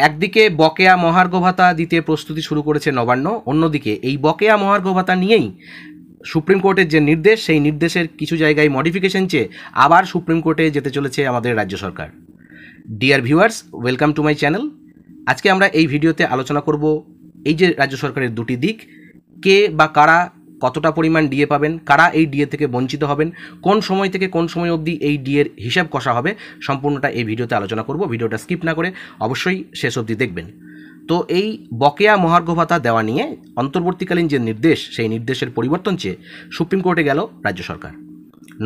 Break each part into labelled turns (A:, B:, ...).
A: একদিকে বকেয়া মহার্ঘ ভাতা দিতে প্রস্তুতি শুরু করেছে নবান্ন, অন্যদিকে এই বকেয়া মহার্ঘ ভাতা নিয়েই সুপ্রিম কোর্টের যে নির্দেশ, সেই নির্দেশের কিছু জায়গায় মডিফিকেশন চেয়ে আবার সুপ্রিম কোর্টে যেতে চলেছে আমাদের রাজ্য সরকার। Dear viewers, welcome to my channel. আজকে আমরা এই ভিডিওতে আলোচনা করব এই যে রাজ্য সরকারের দুটি দিক, কে বা কারা কতটা পরিমাণ ডিএ পাবেন, কারা এই ডিএ থেকে বঞ্চিত হবেন, কোন সময় থেকে কোন সময় অবধি এই ডিএর হিসাব কষা হবে, সম্পূর্ণটা এই ভিডিওতে আলোচনা করব। ভিডিওটা স্কিপ না করে অবশ্যই শেষ অবধি দেখবেন। তো এই বকেয়া মহার্ঘ ভাতা দেওয়া নিয়ে অন্তর্বর্তীকালীন যে নির্দেশ, সেই নির্দেশের পরিবর্তন চেয়ে সুপ্রিম কোর্টে গেল রাজ্য সরকার।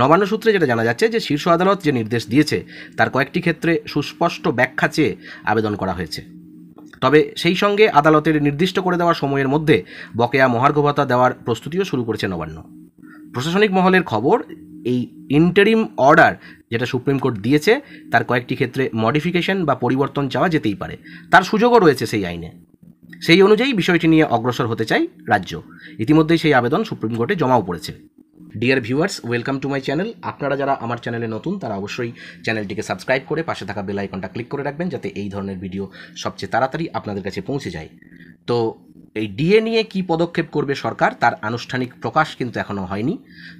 A: নবান্ন সূত্রে যেটা জানা যাচ্ছে যে শীর্ষ আদালত যে নির্দেশ দিয়েছে তার কয়েকটি ক্ষেত্রে সুস্পষ্ট ব্যাখ্যা চেয়ে আবেদন করা হয়েছে। তবে সেই সঙ্গে আদালতের নির্দিষ্ট করে দেওয়া সময়ের মধ্যে বকেয়া মহার্ঘ ভাতা দেওয়ার প্রস্তুতিও শুরু করেছে নবান্ন। প্রশাসনিক মহলের খবর, এই ইন্টারিম অর্ডার যেটা সুপ্রিম কোর্ট দিয়েছে তার কয়েকটি ক্ষেত্রে মডিফিকেশন বা পরিবর্তন চাওয়া যেতেই পারে, তার সুযোগও রয়েছে সেই আইনে। সেই অনুযায়ী বিষয়টি নিয়ে অগ্রসর হতে চাই রাজ্য। ইতিমধ্যেই সেই আবেদন সুপ্রিম কোর্টে জমাও পড়েছে। Deer viewers, welcome to my channel. আপনারা যারা আমার চ্যানেলে নতুন তারা অবশ্যই চ্যানেলটিকে সাবস্ক্রাইব করে পাশে থাকা বেল আইকনটা ক্লিক করে রাখবেন, যাতে এই ধরনের ভিডিও সবচেয়ে তাড়াতাড়ি আপনাদের কাছে পৌঁছে যায়। তো এই ডিএ নিয়ে কি পদক্ষেপ করবে সরকার, তার আনুষ্ঠানিক প্রকাশ কিন্তু এখনও হয়নি।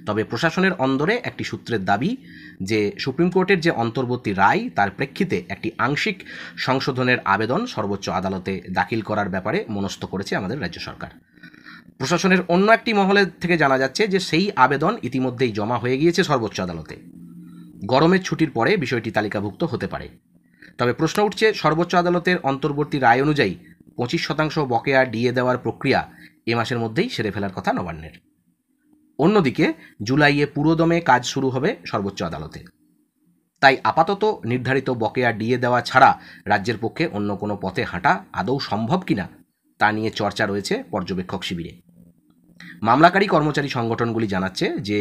A: তবে প্রশাসনের অন্দরে একটি সূত্রের দাবি যে সুপ্রিম কোর্টের যে অন্তর্বর্তী রায়, তার প্রেক্ষিতে একটি আংশিক সংশোধনের আবেদন সর্বোচ্চ আদালতে দাখিল করার ব্যাপারে মনস্থ করেছে আমাদের রাজ্য সরকার। প্রশাসনের অন্য একটি মহলের থেকে জানা যাচ্ছে যে সেই আবেদন ইতিমধ্যেই জমা হয়ে গিয়েছে সর্বোচ্চ আদালতে। গরমের ছুটির পরে বিষয়টি তালিকাভুক্ত হতে পারে। তবে প্রশ্ন উঠছে, সর্বোচ্চ আদালতের অন্তর্বর্তী রায় অনুযায়ী 25% বকেয়া ডিএ দেওয়ার প্রক্রিয়া এ মাসের মধ্যেই সেরে ফেলার কথা নবান্নের। অন্যদিকে জুলাইয়ে পুরোদমে কাজ শুরু হবে সর্বোচ্চ আদালতে। তাই আপাতত নির্ধারিত বকেয়া ডিএ দেওয়া ছাড়া রাজ্যের পক্ষে অন্য কোনো পথে হাঁটা আদৌ সম্ভব কিনা তা নিয়ে চর্চা রয়েছে পর্যবেক্ষক শিবিরে। মামলাকারী কর্মচারী সংগঠনগুলি জানাচ্ছে যে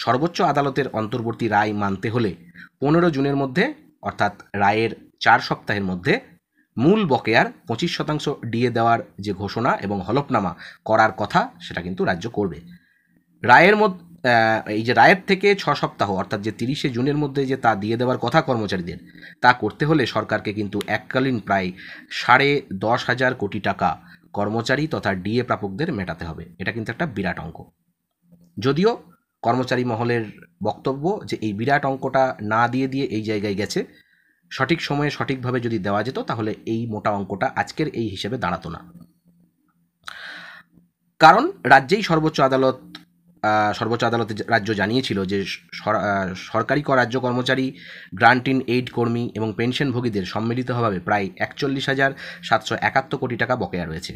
A: সর্বোচ্চ আদালতের অন্তর্বর্তী রায় মানতে হলে 15 জুনের মধ্যে, অর্থাৎ রায়ের 4 সপ্তাহের মধ্যে মূল বকেয়ার 25% ডিএ দেওয়ার যে ঘোষণা এবং হলফনামা করার কথা, সেটা কিন্তু রাজ্য করবে। রায়ের মধ্যে এই যে রায়ের থেকে 6 সপ্তাহ, অর্থাৎ যে 30শে জুনের মধ্যে যে তা দিয়ে দেওয়ার কথা কর্মচারীদের, তা করতে হলে সরকারকে কিন্তু এককালীন প্রায় 10.5 কোটি টাকা কর্মচারী তথা ডিএ প্রাপকদের মেটাতে হবে। এটা কিন্তু একটা বিরাট অঙ্ক। যদিও কর্মচারী মহলের বক্তব্য যে এই বিরাট অঙ্কটা না দিয়ে এই জায়গায় গেছে, সঠিক সময়ে সঠিকভাবে যদি দেওয়া যেত তাহলে এই মোটা অঙ্কটা আজকের এই হিসেবে দাঁড়াতো না। কারণ রাজ্যেই সর্বোচ্চ আদালতে রাজ্য জানিয়েছিল যে সরকারি রাজ্য কর্মচারী, গ্রান্ট ইন এইড কর্মী এবং পেনশনভোগীদের সম্মিলিতভাবে প্রায় 41,771 কোটি টাকা বকেয়া রয়েছে।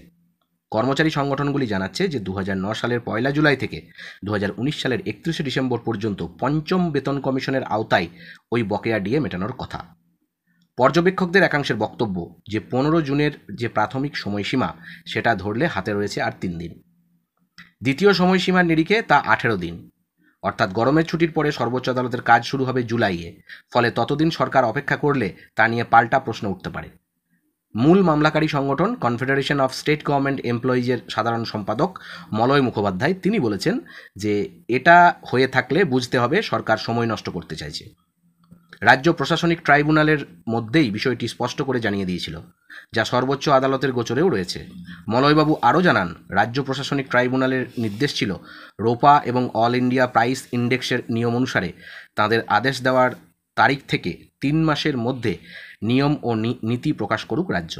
A: কর্মচারী সংগঠনগুলি জানাচ্ছে যে 2009 সালের 1 জুলাই থেকে 2019 সালের 31 ডিসেম্বর পর্যন্ত পঞ্চম বেতন কমিশনের আওতায় ওই বকেয়া ডিএ মেটানোর কথা। পর্যবেক্ষকদের একাংশের বক্তব্য যে 15 জুনের যে প্রাথমিক সময়সীমা, সেটা ধরলে হাতে রয়েছে আর 3 দিন। দ্বিতীয় সময়সীমার নিরিখে তা 18 দিন, অর্থাৎ গরমের ছুটির পরে সর্বোচ্চ আদালতের কাজ শুরু হবে জুলাইয়ে। ফলে ততদিন সরকার অপেক্ষা করলে তা নিয়ে পাল্টা প্রশ্ন উঠতে পারে। মূল মামলাকারী সংগঠন কনফেডারেশন অফ স্টেট গভর্নমেন্ট এমপ্লয়িজের সাধারণ সম্পাদক মলয় মুখোপাধ্যায় তিনি বলেছেন যে এটা হয়ে থাকলে বুঝতে হবে সরকার সময় নষ্ট করতে চাইছে। রাজ্য প্রশাসনিক ট্রাইব্যুনালের মধ্যেই বিষয়টি স্পষ্ট করে জানিয়ে দিয়েছিল, যা সর্বোচ্চ আদালতের গোচরেও রয়েছে। মলয়বাবু আরও জানান, রাজ্য প্রশাসনিক ট্রাইব্যুনালের নির্দেশ ছিল রোপা এবং অল ইন্ডিয়া প্রাইস ইন্ডেক্সের নিয়ম অনুসারে তাদের আদেশ দেওয়ার তারিখ থেকে 3 মাসের মধ্যে নিয়ম ও নীতি প্রকাশ করুক রাজ্য।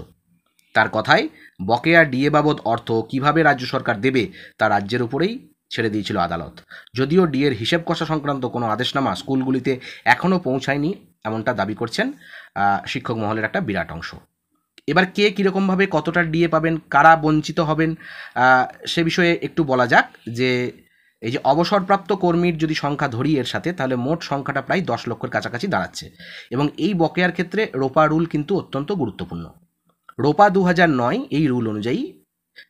A: তার কথায় বকেয়া ডিএ বাবদ অর্থ কিভাবে রাজ্য সরকার দেবে তা রাজ্যের উপরেই ছেড়ে দিয়েছিল আদালত। যদিও ডিএর হিসেব কষা সংক্রান্ত কোনো আদেশনামা স্কুলগুলিতে এখনও পৌঁছায়নি, এমনটা দাবি করছেন শিক্ষক মহলের একটা বিরাট অংশ। এবার কে কীরকমভাবে কতটা ডিএ পাবেন, কারা বঞ্চিত হবেন, সে বিষয়ে একটু বলা যাক। যে এই যে অবসরপ্রাপ্ত কর্মীর যদি সংখ্যা ধরি এর সাথে, তাহলে মোট সংখ্যাটা প্রায় 10 লক্ষের কাছাকাছি দাঁড়াচ্ছে। এবং এই বকেয়ার ক্ষেত্রে রোপা রুল কিন্তু অত্যন্ত গুরুত্বপূর্ণ। রোপা 2009 এই রুল অনুযায়ী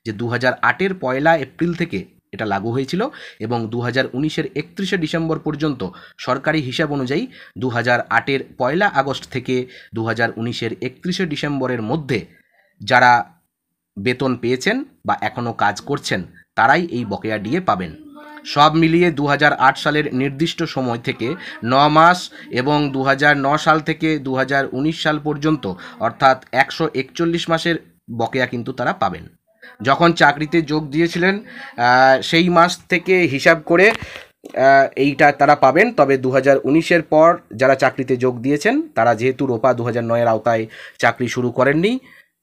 A: যে 2008-এর 1 এপ্রিল থেকে এটা লাগু হয়েছিল এবং 2019-এর 31 ডিসেম্বর পর্যন্ত সরকারি হিসাব অনুযায়ী 2008-এর 1 আগস্ট থেকে 2019-এর 31 ডিসেম্বরের মধ্যে যারা বেতন পেয়েছেন বা এখনও কাজ করছেন তারাই এই বকেয়া ডিএ পাবেন। সব মিলিয়ে 2008 সালের নির্দিষ্ট সময় থেকে 9 মাস এবং 2009 সাল থেকে 2019 সাল পর্যন্ত অর্থাৎ 141 মাসের বকেয়া কিন্তু তারা পাবেন। যখন চাকরিতে যোগ দিয়েছিলেন সেই মাস থেকে হিসাব করে এইটা তারা পাবেন। তবে 2019-এর পর যারা চাকরিতে যোগ দিয়েছেন তারা যেহেতু রোপা 2009-এর আওতায় চাকরি শুরু করেননি,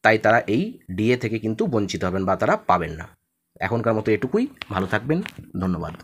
A: তাই তারা এই ডিএ থেকে কিন্তু বঞ্চিত হবেন বা তারা পাবেন না। এখনকার মতো এটুকুই। ভালো থাকবেন, ধন্যবাদ।